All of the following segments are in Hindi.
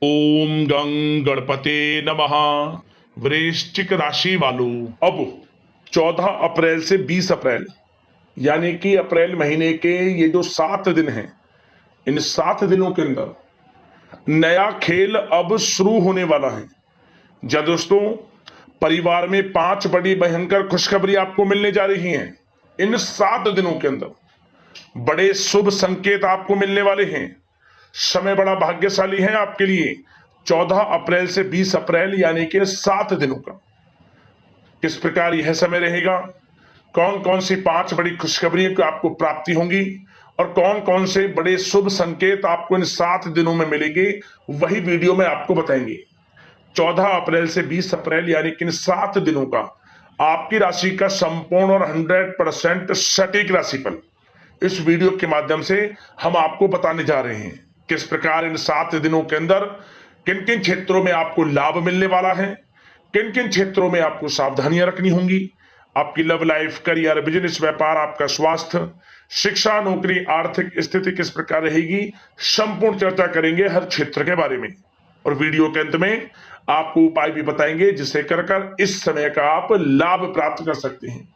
ओम गं गणपते नमः। वृश्चिक राशि वालों, अब 14 अप्रैल से 20 अप्रैल यानी कि अप्रैल महीने के ये जो 7 दिन हैं, इन 7 दिनों के अंदर नया खेल अब शुरू होने वाला है। जा दोस्तों, परिवार में 5 बड़ी भयंकर खुशखबरी आपको मिलने जा रही हैं। इन 7 दिनों के अंदर बड़े शुभ संकेत आपको मिलने वाले हैं। समय बड़ा भाग्यशाली है आपके लिए। 14 अप्रैल से 20 अप्रैल यानी कि 7 दिनों का किस प्रकार यह समय रहेगा, कौन कौन सी 5 बड़ी खुशखबरी की आपको प्राप्ति होंगी और कौन कौन से बड़े शुभ संकेत आपको इन 7 दिनों में मिलेंगे, वही वीडियो में आपको बताएंगे। 14 अप्रैल से 20 अप्रैल यानी कि इन 7 दिनों का आपकी राशि का संपूर्ण और 100% सटीक राशिफल इस वीडियो के माध्यम से हम आपको बताने जा रहे हैं। किस प्रकार इन 7 दिनों के अंदर किन किन क्षेत्रों में आपको लाभ मिलने वाला है, किन किन क्षेत्रों में आपको सावधानियां रखनी होंगी, आपकी लव लाइफ, करियर, बिजनेस, व्यापार, आपका स्वास्थ्य, शिक्षा, नौकरी, आर्थिक स्थिति किस प्रकार रहेगी, संपूर्ण चर्चा करेंगे हर क्षेत्र के बारे में। और वीडियो के अंत में आपको उपाय भी बताएंगे जिसे कर इस समय का आप लाभ प्राप्त कर सकते हैं।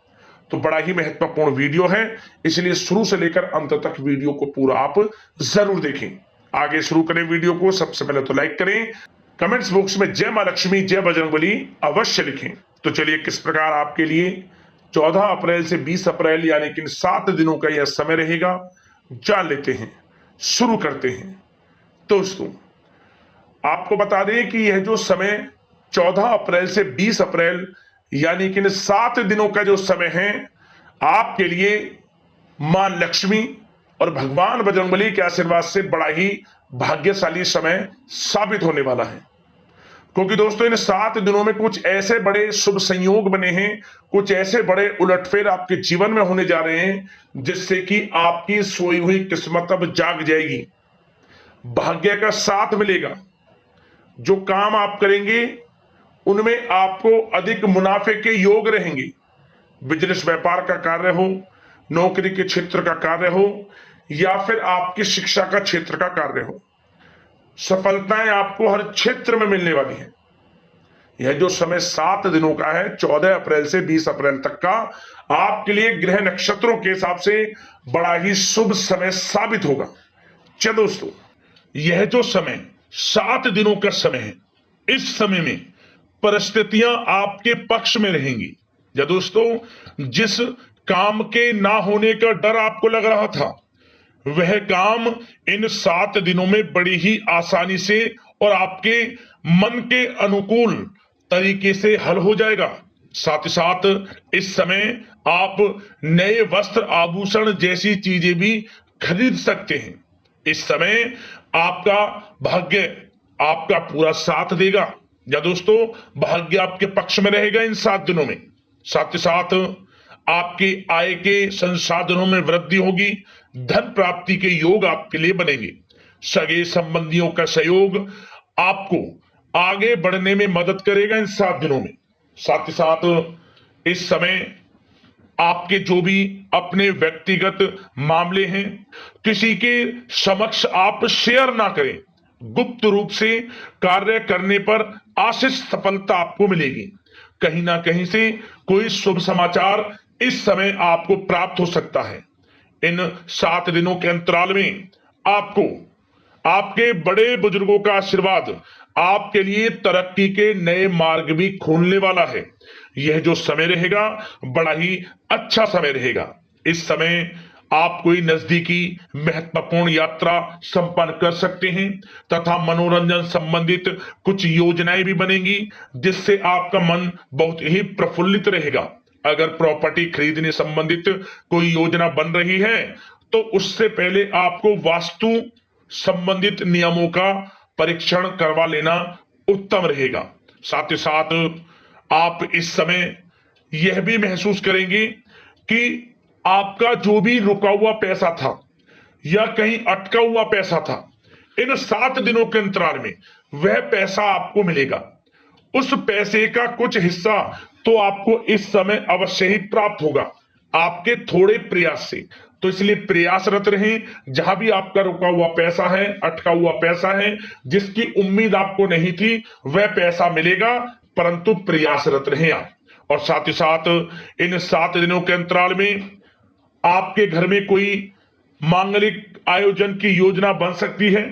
तो बड़ा ही महत्वपूर्ण वीडियो है, इसलिए शुरू से लेकर अंत तक वीडियो को पूरा आप जरूर देखें। आगे शुरू करें वीडियो को, सबसे पहले तो लाइक करें, कमेंट्स बॉक्स में जय मां लक्ष्मी, जय बजरंगबली अवश्य लिखें। तो चलिए किस प्रकार आपके लिए 14 अप्रैल से 20 अप्रैल यानी कि 7 दिनों का यह समय रहेगा, जान लेते हैं, शुरू करते हैं। दोस्तों, आपको बता दें कि यह जो समय 14 अप्रैल से 20 अप्रैल यानी कि 7 दिनों का जो समय है, आपके लिए मां लक्ष्मी और भगवान बजरंगबली के आशीर्वाद से बड़ा ही भाग्यशाली समय साबित होने वाला है। क्योंकि दोस्तों, इन 7 दिनों में कुछ ऐसे बड़े शुभ संयोग बने हैं, कुछ ऐसे बड़े उलटफेर आपके जीवन में होने जा रहे हैं जिससे कि आपकी सोई हुई किस्मत अब जाग जाएगी, भाग्य का साथ मिलेगा। जो काम आप करेंगे उनमें आपको अधिक मुनाफे के योग रहेंगे। बिजनेस, व्यापार का कार्य हो, नौकरी के क्षेत्र का कार्य हो या फिर आपकी शिक्षा का क्षेत्र का कार्य हो, सफलताएं आपको हर क्षेत्र में मिलने वाली हैं। यह जो समय 7 दिनों का है, 14 अप्रैल से 20 अप्रैल तक का, आपके लिए ग्रह नक्षत्रों के हिसाब से बड़ा ही शुभ समय साबित होगा। चलो दोस्तों, यह जो समय 7 दिनों का समय है, इस समय में परिस्थितियां आपके पक्ष में रहेंगी। या दोस्तों, जिस काम के ना होने का डर आपको लग रहा था, वह काम इन 7 दिनों में बड़ी ही आसानी से और आपके मन के अनुकूल तरीके से हल हो जाएगा। साथ ही साथ इस समय आप नए वस्त्र, आभूषण जैसी चीजें भी खरीद सकते हैं। इस समय आपका भाग्य आपका पूरा साथ देगा। या दोस्तों, भाग्य आपके पक्ष में रहेगा इन 7 दिनों में। साथ ही साथ आपकी आय के संसाधनों में वृद्धि होगी, धन प्राप्ति के योग आपके लिए बनेंगे। सगे संबंधियों का सहयोग आपको आगे बढ़ने में मदद करेगा इन 7 दिनों में। साथ ही साथ इस समय आपके जो भी अपने व्यक्तिगत मामले हैं, किसी के समक्ष आप शेयर ना करें। गुप्त रूप से कार्य करने पर आशीष सफलता आपको मिलेगी। कहीं ना कहीं से कोई शुभ समाचार इस समय आपको प्राप्त हो सकता है। इन 7 दिनों के अंतराल में आपको आपके बड़े बुजुर्गों का आशीर्वाद आपके लिए तरक्की के नए मार्ग भी खोलने वाला है। यह जो समय रहेगा, बड़ा ही अच्छा समय रहेगा। इस समय आप कोई नजदीकी महत्वपूर्ण यात्रा संपन्न कर सकते हैं तथा मनोरंजन संबंधित कुछ योजनाएं भी बनेंगी जिससे आपका मन बहुत ही प्रफुल्लित रहेगा। अगर प्रॉपर्टी खरीदने संबंधित कोई योजना बन रही है तो उससे पहले आपको वास्तु संबंधित नियमों का परीक्षण करवा लेना उत्तम रहेगा। साथ ही साथ आप इस समय यह भी महसूस करेंगे कि आपका जो भी रुका हुआ पैसा था या कहीं अटका हुआ पैसा था, इन 7 दिनों के अंतराल में वह पैसा आपको मिलेगा। उस पैसे का कुछ हिस्सा तो आपको इस समय अवश्य ही प्राप्त होगा। आपके थोड़े प्रयास से। तो इसलिए प्रयासरत रहें, जहां भी आपका रुका हुआ पैसा है, अटका हुआ पैसा है, जिसकी उम्मीद आपको नहीं थी, वह पैसा मिलेगा, परंतु प्रयासरत रहें आप। और साथ ही साथ इन 7 दिनों के अंतराल में आपके घर में कोई मांगलिक आयोजन की योजना बन सकती है।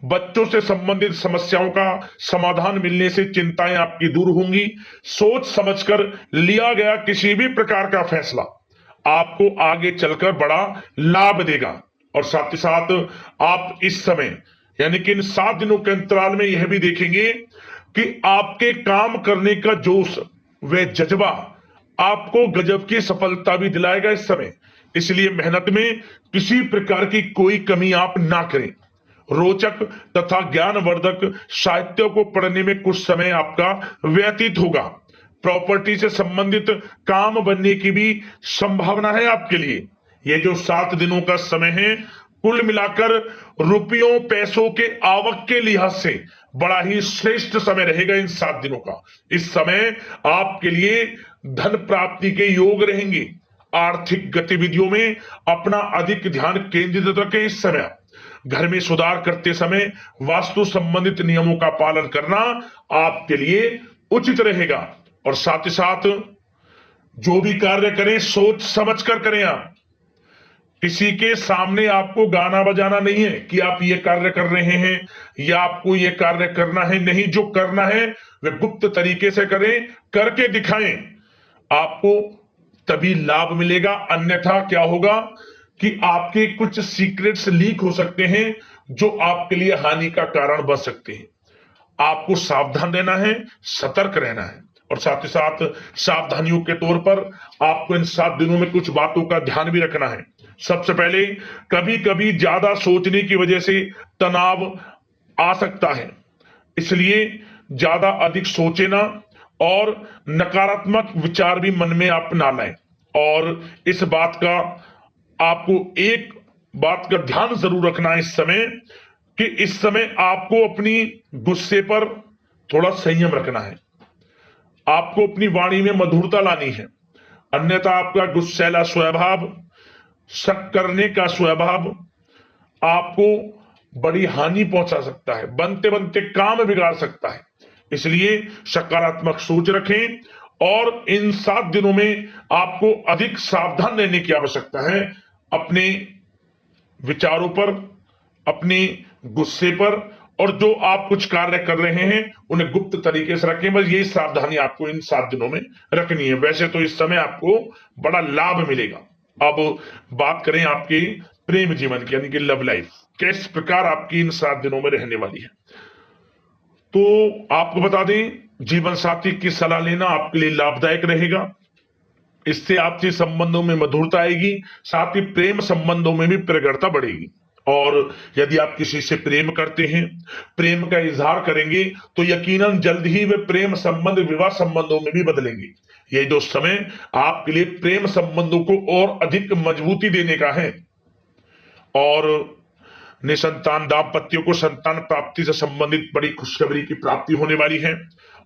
बच्चों से संबंधित समस्याओं का समाधान मिलने से चिंताएं आपकी दूर होंगी। सोच समझकर लिया गया किसी भी प्रकार का फैसला आपको आगे चलकर बड़ा लाभ देगा। और साथ ही साथ आप इस समय यानी कि इन 7 दिनों के अंतराल में यह भी देखेंगे कि आपके काम करने का जोश व जज्बा आपको गजब की सफलता भी दिलाएगा इस समय। इसलिए मेहनत में किसी प्रकार की कोई कमी आप ना करें। रोचक तथा ज्ञानवर्धक साहित्य को पढ़ने में कुछ समय आपका व्यतीत होगा। प्रॉपर्टी से संबंधित काम बनने की भी संभावना है आपके लिए। ये जो 7 दिनों का समय है, कुल मिलाकर रुपयों पैसों के आवक के लिहाज से बड़ा ही श्रेष्ठ समय रहेगा इन 7 दिनों का। इस समय आपके लिए धन प्राप्ति के योग रहेंगे। आर्थिक गतिविधियों में अपना अधिक ध्यान केंद्रित रखें इस समय। घर में सुधार करते समय वास्तु संबंधित नियमों का पालन करना आपके लिए उचित रहेगा। और साथ ही साथ जो भी कार्य करें सोच समझ कर करें। आप किसी के सामने आपको गाना बजाना नहीं है कि आप ये कार्य कर रहे हैं या आपको ये कार्य करना है। नहीं, जो करना है वह गुप्त तरीके से करें, करके दिखाएं। आपको तभी लाभ मिलेगा, अन्यथा क्या होगा कि आपके कुछ सीक्रेट्स लीक हो सकते हैं जो आपके लिए हानि का कारण बन सकते हैं। आपको सावधान रहना है, सतर्क रहना है। और साथ ही साथ सावधानियों के तौर पर आपको इन 7 दिनों में कुछ बातों का ध्यान भी रखना है। सबसे पहले, कभी कभी ज्यादा सोचने की वजह से तनाव आ सकता है, इसलिए ज्यादा अधिक सोचे ना और नकारात्मक विचार भी मन में आप ना लाएं। और इस बात का आपको एक बात का ध्यान जरूर रखना है इस समय कि इस समय आपको अपनी गुस्से पर थोड़ा संयम रखना है। आपको अपनी वाणी में मधुरता लानी है, अन्यथा आपका गुस्सैला स्वभाव, शक करने का स्वभाव आपको बड़ी हानि पहुंचा सकता है, बनते बनते काम बिगाड़ सकता है। इसलिए सकारात्मक सोच रखें और इन 7 दिनों में आपको अधिक सावधान रहने की आवश्यकता है। अपने विचारों पर, अपने गुस्से पर, और जो आप कुछ कार्य कर रहे हैं उन्हें गुप्त तरीके से रखें। बस यही सावधानी आपको इन 7 दिनों में रखनी है। वैसे तो इस समय आपको बड़ा लाभ मिलेगा। अब बात करें आपके प्रेम जीवन की, यानी कि लव लाइफ किस प्रकार आपकी इन 7 दिनों में रहने वाली है। तो आपको बता दें, जीवन साथी की सलाह लेना आपके लिए लाभदायक रहेगा। इससे आपसी संबंधों में मधुरता आएगी, साथ ही प्रेम संबंधों में भी प्रगाढ़ता बढ़ेगी। और यदि आप किसी से प्रेम करते हैं, प्रेम का इजहार करेंगे, तो यकीनन जल्द ही वे प्रेम संबंध विवाह संबंधों में भी बदलेंगे। ये जो समय आपके लिए प्रेम संबंधों को और अधिक मजबूती देने का है। और निसंतान दाम्पत्यों को संतान प्राप्ति से संबंधित बड़ी खुशखबरी की प्राप्ति होने वाली है।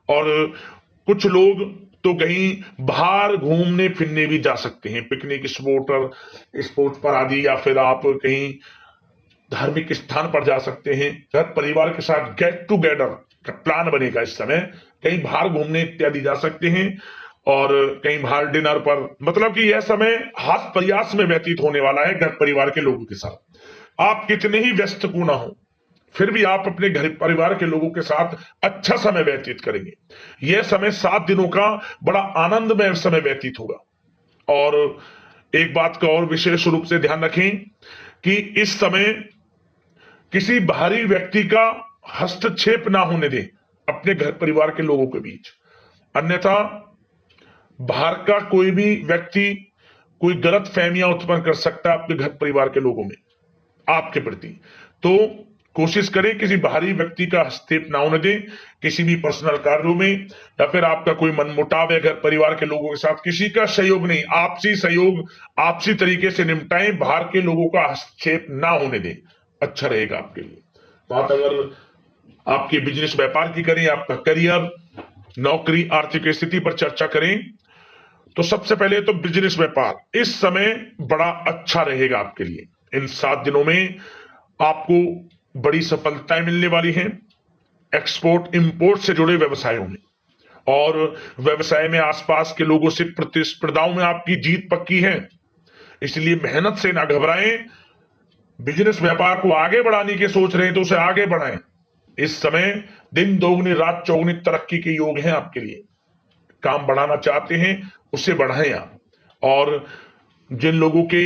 और कुछ लोग तो कहीं बाहर घूमने फिरने भी जा सकते हैं, पिकनिक स्पॉट पर आदि, या फिर आप कहीं धार्मिक स्थान पर जा सकते हैं। घर परिवार के साथ गेट टुगेदर का प्लान बनेगा इस समय। कहीं बाहर घूमने इत्यादि जा सकते हैं और कहीं बाहर डिनर पर, मतलब कि यह समय हास प्रयास में व्यतीत होने वाला है घर परिवार के लोगों के साथ। आप कितने ही व्यस्त क्यों ना हो, फिर भी आप अपने घर परिवार के लोगों के साथ अच्छा समय व्यतीत करेंगे। यह समय 7 दिनों का बड़ा आनंदमय समय व्यतीत होगा। और एक बात का और विशेष रूप से ध्यान रखें कि इस समय किसी बाहरी व्यक्ति का हस्तक्षेप ना होने दें अपने घर परिवार के लोगों के बीच, अन्यथा बाहर का कोई भी व्यक्ति कोई गलत फहमियां उत्पन्न कर सकता है आपके घर परिवार के लोगों में आपके प्रति। तो कोशिश करें किसी बाहरी व्यक्ति का हस्तक्षेप ना होने दें किसी भी पर्सनल कार्यों में, या फिर आपका कोई मनमुटाव है घर परिवार के लोगों के साथ, किसी का सहयोग नहीं, आपसी सहयोग आपसी तरीके से निपटाएं, बाहर के लोगों का हस्तक्षेप ना होने दें, अच्छा रहेगा आपके लिए। बात अगर आपके बिजनेस व्यापार की करें, आपका करियर, नौकरी, आर्थिक स्थिति पर चर्चा करें, तो सबसे पहले तो बिजनेस व्यापार इस समय बड़ा अच्छा रहेगा आपके लिए। इन 7 दिनों में आपको बड़ी सफलताएं मिलने वाली हैं एक्सपोर्ट इंपोर्ट से जुड़े व्यवसायों में, और व्यवसाय में आसपास के लोगों से प्रतिस्पर्धाओं में आपकी जीत पक्की है, इसलिए मेहनत से ना घबराएं। बिजनेस व्यापार को आगे बढ़ाने की सोच रहे हैं तो उसे आगे बढ़ाएं। इस समय दिन दोगुनी रात चौगुनी तरक्की के योग हैं आपके लिए। काम बढ़ाना चाहते हैं उसे बढ़ाएं आप। और जिन लोगों के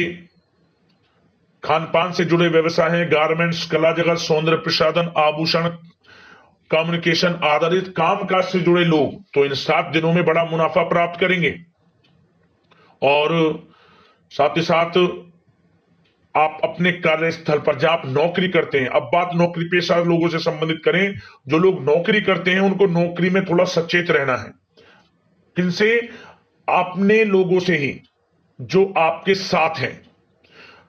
खान पान से जुड़े व्यवसाय हैं, गारमेंट्स, कला जगत, सौंदर्य प्रसाधन, आभूषण, कम्युनिकेशन आधारित कामकाज से जुड़े लोग तो इन 7 दिनों में बड़ा मुनाफा प्राप्त करेंगे। और साथ ही साथ आप अपने कार्यस्थल पर जहां आप नौकरी करते हैं, अब बात नौकरी पेशा लोगों से संबंधित करें, जो लोग नौकरी करते हैं उनको नौकरी में थोड़ा सचेत रहना है। किनसे? अपने लोगों से ही जो आपके साथ हैं।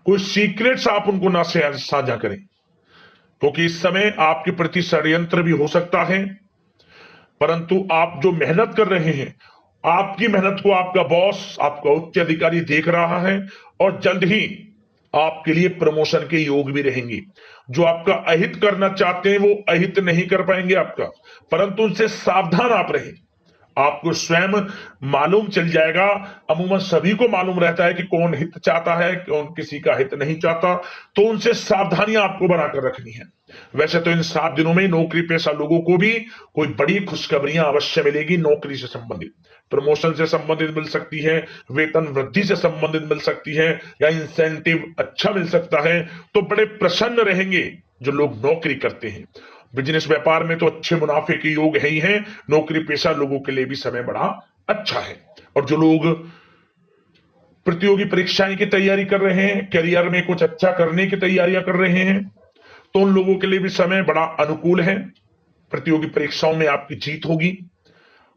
कोई सीक्रेट्स आप उनको ना साझा करें, क्योंकि इस समय आपके प्रति षड्यंत्र भी हो सकता है। परंतु आप जो मेहनत कर रहे हैं, आपकी मेहनत को आपका बॉस, आपका उच्च अधिकारी देख रहा है, और जल्द ही आपके लिए प्रमोशन के योग भी रहेंगे। जो आपका अहित करना चाहते हैं वो अहित नहीं कर पाएंगे आपका, परंतु उनसे सावधान आप रहें। आपको स्वयं मालूम चल जाएगा। अमूमन सभी को मालूम रहता है कि कौन हित चाहता है, कौन किसी का हित नहीं चाहता, तो उनसे सावधानियां आपको बनाकर रखनी है। वैसे तो इन 7 दिनों में नौकरी पेशा लोगों को भी कोई बड़ी खुशखबरियां अवश्य मिलेगी। नौकरी से संबंधित, प्रमोशन से संबंधित मिल सकती है, वेतन वृद्धि से संबंधित मिल सकती है, या इंसेंटिव अच्छा मिल सकता है। तो बड़े प्रसन्न रहेंगे जो लोग नौकरी करते हैं। बिजनेस व्यापार में तो अच्छे मुनाफे के योग है ही हैं। नौकरी पेशा लोगों के लिए भी समय बड़ा अच्छा है। और जो लोग प्रतियोगी परीक्षाएं की तैयारी कर रहे हैं, करियर में कुछ अच्छा करने की तैयारियां कर रहे हैं, तो उन लोगों के लिए भी समय बड़ा अनुकूल है। प्रतियोगी परीक्षाओं में आपकी जीत होगी।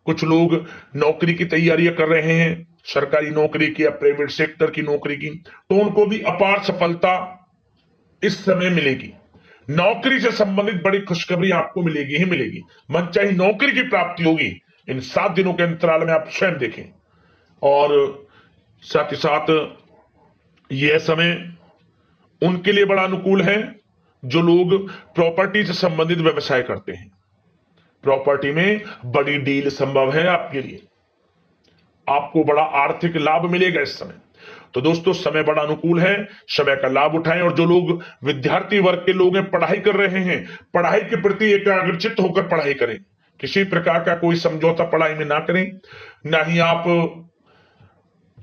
कुछ लोग नौकरी की तैयारियां कर रहे हैं, सरकारी नौकरी की या प्राइवेट सेक्टर की नौकरी की, तो उनको भी अपार सफलता इस समय मिलेगी। नौकरी से संबंधित बड़ी खुशखबरी आपको मिलेगी ही मिलेगी। मनचाही नौकरी की प्राप्ति होगी इन 7 दिनों के अंतराल में, आप स्वयं देखें। और साथ ही साथ यह समय उनके लिए बड़ा अनुकूल है जो लोग प्रॉपर्टी से संबंधित व्यवसाय करते हैं। प्रॉपर्टी में बड़ी डील संभव है आपके लिए, आपको बड़ा आर्थिक लाभ मिलेगा इस समय। तो दोस्तों समय बड़ा अनुकूल है, समय का लाभ उठाएं। और जो लोग विद्यार्थी वर्ग के लोग हैं, पढ़ाई कर रहे हैं, पढ़ाई के प्रति एकाग्रचित्त होकर पढ़ाई करें। किसी प्रकार का कोई समझौता पढ़ाई में ना करें, ना ही आप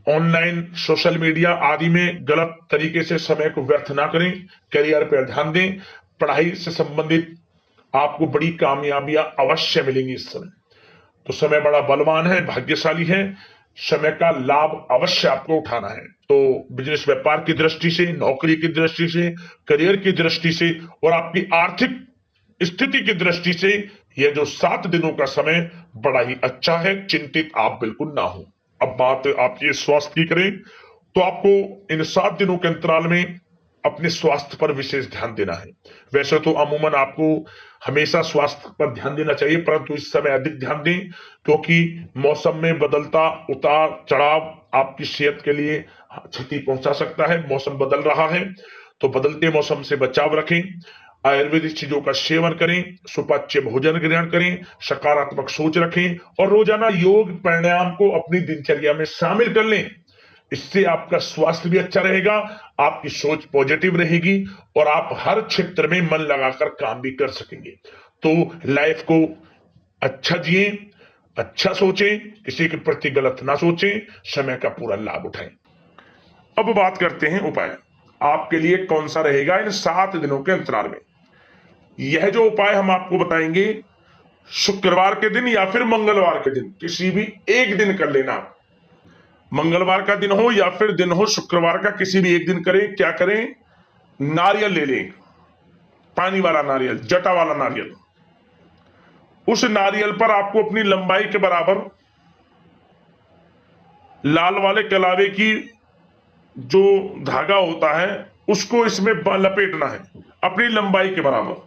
ऑनलाइन सोशल मीडिया आदि में गलत तरीके से समय को व्यर्थ ना करें। करियर पर ध्यान दें। पढ़ाई से संबंधित आपको बड़ी कामयाबियां अवश्य मिलेंगी इस समय। तो समय बड़ा बलवान है, भाग्यशाली है। समय का लाभ अवश्य आपको उठाना है। तो बिजनेस व्यापार की दृष्टि से, नौकरी की दृष्टि से, करियर की दृष्टि से और आपकी आर्थिक स्थिति की दृष्टि से यह जो 7 दिनों का समय बड़ा ही अच्छा है। चिंतित आप बिल्कुल ना हो। अब बात आपके स्वास्थ्य की करें तो आपको इन 7 दिनों के अंतराल में अपने स्वास्थ्य पर विशेष ध्यान देना है। वैसे तो अमूमन आपको हमेशा स्वास्थ्य पर ध्यान देना चाहिए, परंतु इस समय अधिक ध्यान दें, क्योंकि मौसम में बदलता उतार चढ़ाव आपकी सेहत के लिए क्षति पहुंचा सकता है। मौसम बदल रहा है, तो बदलते मौसम से बचाव रखें। आयुर्वेदिक चीजों का सेवन करें, सुपाच्य भोजन ग्रहण करें, सकारात्मक सोच रखें और रोजाना योग प्राणायाम को अपनी दिनचर्या में शामिल कर लें। इससे आपका स्वास्थ्य भी अच्छा रहेगा, आपकी सोच पॉजिटिव रहेगी और आप हर क्षेत्र में मन लगाकर काम भी कर सकेंगे। तो लाइफ को अच्छा जिए, अच्छा सोचें, किसी के प्रति गलत ना सोचें, समय का पूरा लाभ उठाएं। अब बात करते हैं उपाय आपके लिए कौन सा रहेगा इन 7 दिनों के अंतराल में। यह जो उपाय हम आपको बताएंगे, शुक्रवार के दिन या फिर मंगलवार के दिन, किसी भी एक दिन कर लेना। मंगलवार का दिन हो या फिर दिन हो शुक्रवार का, किसी भी एक दिन करें। क्या करें? नारियल ले लें, पानी वाला नारियल, जटा वाला नारियल। उस नारियल पर आपको अपनी लंबाई के बराबर लाल वाले कलावे की जो धागा होता है उसको इसमें लपेटना है अपनी लंबाई के बराबर।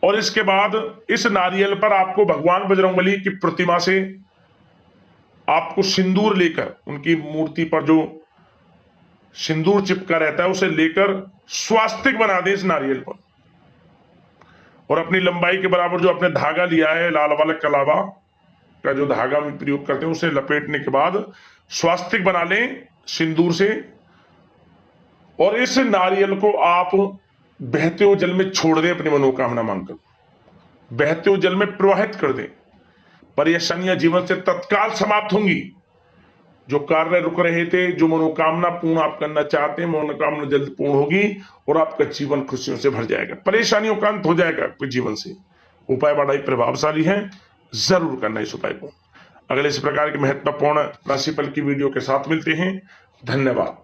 और इसके बाद इस नारियल पर आपको भगवान बजरंगबली की प्रतिमा से आपको सिंदूर लेकर, उनकी मूर्ति पर जो सिंदूर चिपका रहता है उसे लेकर स्वास्तिक बना दें इस नारियल पर, और अपनी लंबाई के बराबर जो आपने धागा लिया है, लाल वाला कलावा का जो धागा में प्रयोग करते हैं, उसे लपेटने के बाद स्वास्तिक बना लें सिंदूर से, और इस नारियल को आप बहते हुए जल में छोड़ दें, अपनी मनोकामना मांगकर बहते हुए जल में प्रवाहित कर दें। परेशानियां जीवन से तत्काल समाप्त होंगी। जो कार्य रुक रहे थे, जो मनोकामना पूर्ण आप करना चाहते हैं, मनोकामना जल्द पूर्ण होगी और आपका जीवन खुशियों से भर जाएगा, परेशानियों का अंत हो जाएगा आपके जीवन से। उपाय बड़ा ही प्रभावशाली है, जरूर करना इस उपाय को। अगले इस प्रकार के महत्वपूर्ण राशिफल की वीडियो के साथ मिलते हैं। धन्यवाद।